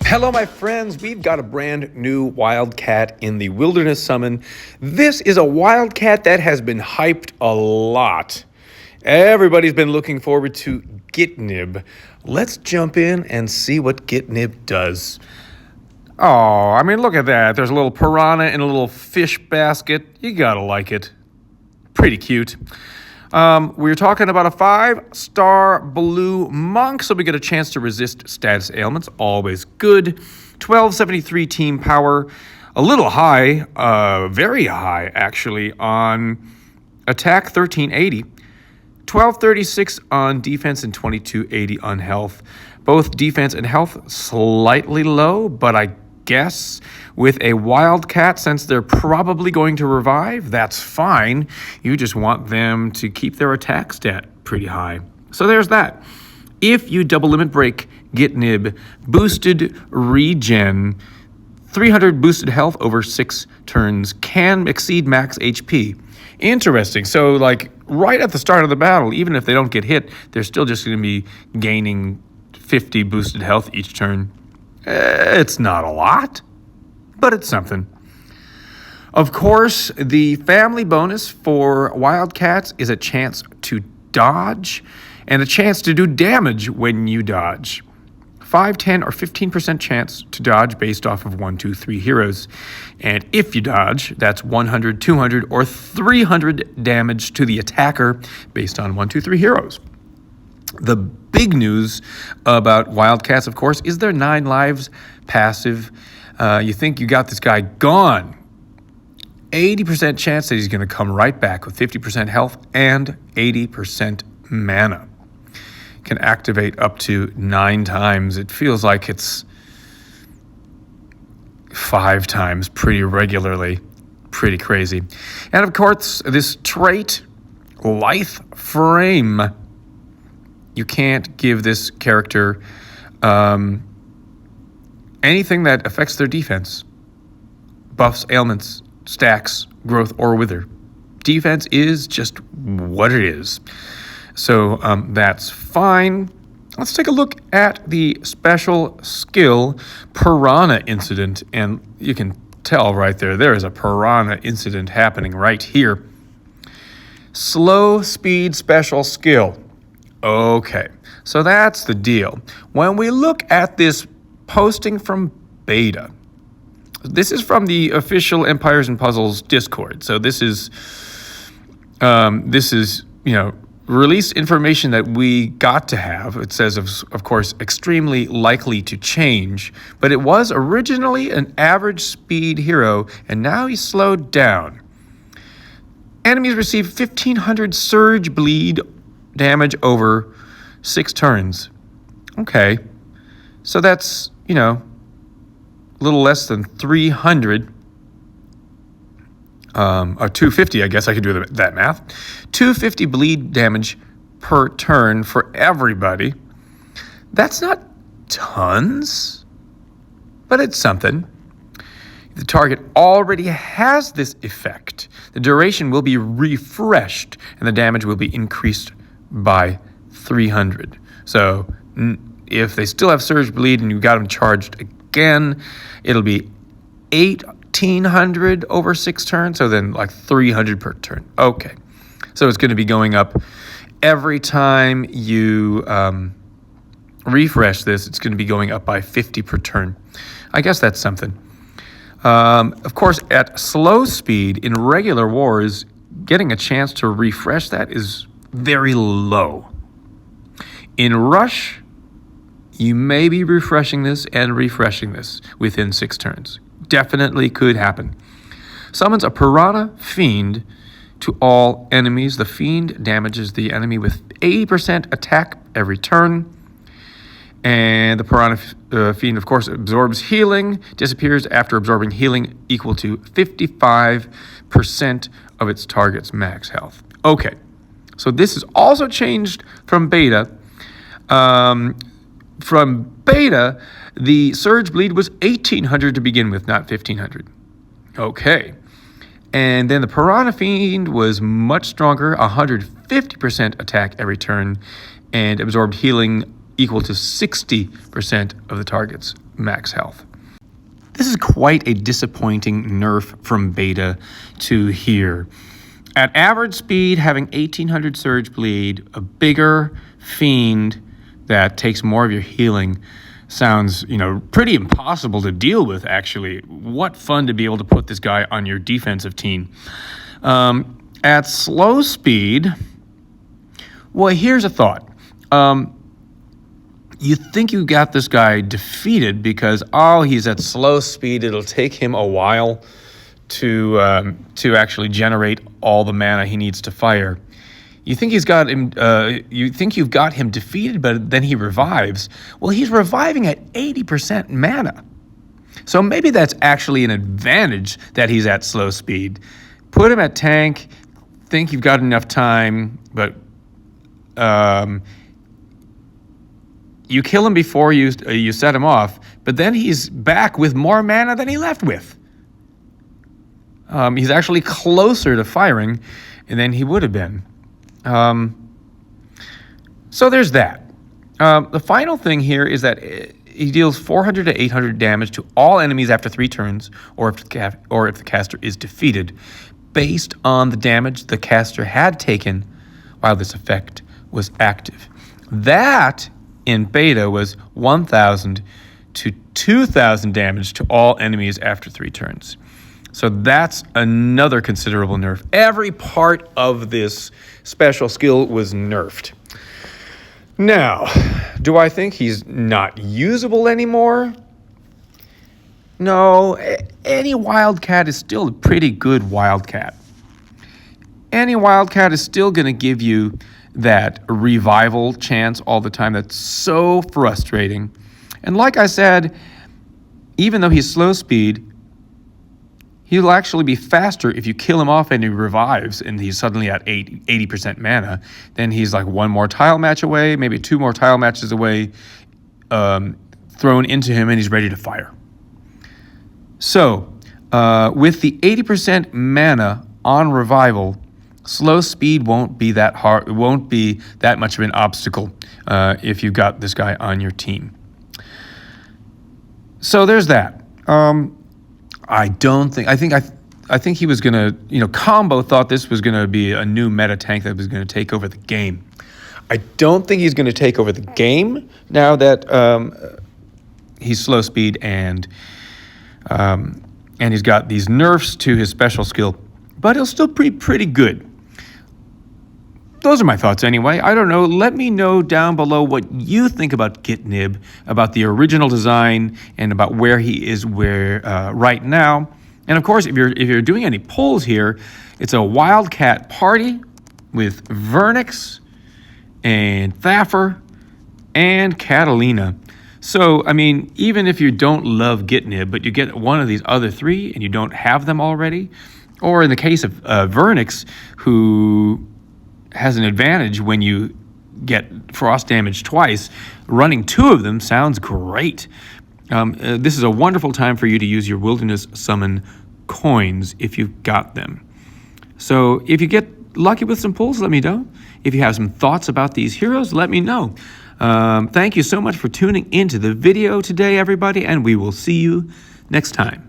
Hello, my friends. We've got a brand new Wildcat in the Wilderness Summon. This is a Wildcat that has been hyped a lot. Everybody's been looking forward to Gitnib. Let's jump in and see what Gitnib does. Oh, I mean, look at that. There's a little piranha in a little fish basket. You gotta like it. Pretty cute. We're talking about a 5-star blue monk, so we get a chance to resist status ailments. Always good. 1273 team power. A little high, very high, actually, on attack, 1380. 1236 on defense and 2280 on health. Both defense and health slightly low, but I guess with a Wildcat, since they're probably going to revive, that's fine. You just want them to keep their attack stat pretty high. So there's that. If you double limit break Gitnib, boosted regen, 300 boosted health over 6 turns, can exceed max HP. Interesting. So like right at the start of the battle, even if they don't get hit, they're still just going to be gaining 50 boosted health each turn. It's not a lot, but it's something. Of course, the family bonus for Wildcats is a chance to dodge and a chance to do damage when you dodge. 5, 10, or 15% chance to dodge based off of 1, 2, 3 heroes. And if you dodge, that's 100, 200, or 300 damage to the attacker based on 1, 2, 3 heroes. The big news about Wildcats, of course, is their 9 lives passive. You think you got this guy gone. 80% chance that he's going to come right back with 50% health and 80% mana. Can activate up to 9 times. It feels like it's 5 times pretty regularly. Pretty crazy. And of course, this trait, Lithe Frame. You can't give this character anything that affects their defense. Buffs, ailments, stacks, growth, or wither. Defense is just what it is. So that's fine. Let's take a look at the special skill Piranha Incident. And you can tell right there is a Piranha Incident happening right here. Slow speed special skill. Okay, so that's the deal. When we look at this posting from beta, this is from the official Empires and Puzzles Discord. So this is released information that we got to have. It says, of course, extremely likely to change, but it was originally an average speed hero, and now he's slowed down. Enemies receive 1,500 surge bleed damage over 6 turns. Okay, so that's, a little less than 300, or 250, I guess I could do that math. 250 bleed damage per turn for everybody. That's not tons, but it's something. The target already has this effect. The duration will be refreshed, and the damage will be increased by 300. So if they still have surge bleed and you got them charged again, it'll be 1,800 over 6 turns, so then like 300 per turn. Okay, so it's going to be going up every time you refresh this. It's going to be going up by 50 per turn. I guess that's something. Of course, at slow speed in regular wars, getting a chance to refresh that is very low. In Rush, you may be refreshing this and refreshing this within 6 turns. Definitely could happen. Summons a Piranha Fiend to all enemies. The Fiend damages the enemy with 80% attack every turn. And the Piranha Fiend, of course, absorbs healing, disappears after absorbing healing equal to 55% of its target's max health. Okay. So this is also changed from beta. From beta, the surge bleed was 1,800 to begin with, not 1,500. Okay. And then the Piranha Fiend was much stronger, 150% attack every turn, and absorbed healing equal to 60% of the target's max health. This is quite a disappointing nerf from beta to here. At average speed, having 1800 Surge Bleed, a bigger fiend that takes more of your healing sounds, pretty impossible to deal with, actually. What fun to be able to put this guy on your defensive team. At slow speed, well, here's a thought. You think you got this guy defeated because, he's at slow speed. It'll take him a while to actually generate all the mana he needs to fire. You think he's got him. You think you've got him defeated, but then he revives. Well, he's reviving at 80% mana, so maybe that's actually an advantage that he's at slow speed. Put him at tank. Think you've got enough time, but you kill him before you set him off. But then he's back with more mana than he left with. He's actually closer to firing than he would have been. So there's that. The final thing here is that he deals 400 to 800 damage to all enemies after 3 turns, or if the caster is defeated, based on the damage the caster had taken while this effect was active. That in beta was 1,000 to 2,000 damage to all enemies after 3 turns. So that's another considerable nerf. Every part of this special skill was nerfed. Now, do I think he's not usable anymore? No, any Wildcat is still a pretty good Wildcat. Any Wildcat is still going to give you that revival chance all the time. That's so frustrating. And like I said, even though he's slow speed, he'll actually be faster if you kill him off and he revives and he's suddenly at 80% mana. Then he's like 1 more tile match away, maybe 2 more tile matches away, thrown into him, and he's ready to fire. So, with the 80% mana on revival, slow speed won't be that hard. It won't be that much of an obstacle if you've got this guy on your team. So there's that. I think he was gonna, Combo thought this was gonna be a new meta tank that was gonna take over the game. I don't think he's gonna take over the game now that he's slow speed and he's got these nerfs to his special skill, but he'll still be pretty good. Those are my thoughts anyway. I don't know. Let me know down below what you think about Gitnib, about the original design, and about where he is right now. And of course, if you're doing any polls here, it's a Wildcat party with Vernix and Thaffer and Catalina. So, I mean, even if you don't love Gitnib, but you get one of these other 3 and you don't have them already, or in the case of Vernix, who has an advantage when you get frost damage twice, running 2 of them sounds great. This is a wonderful time for you to use your Wilderness Summon coins if you've got them. So if you get lucky with some pulls, let me know. If you have some thoughts about these heroes, let me know. Thank you so much for tuning into the video today, everybody, and we will see you next time.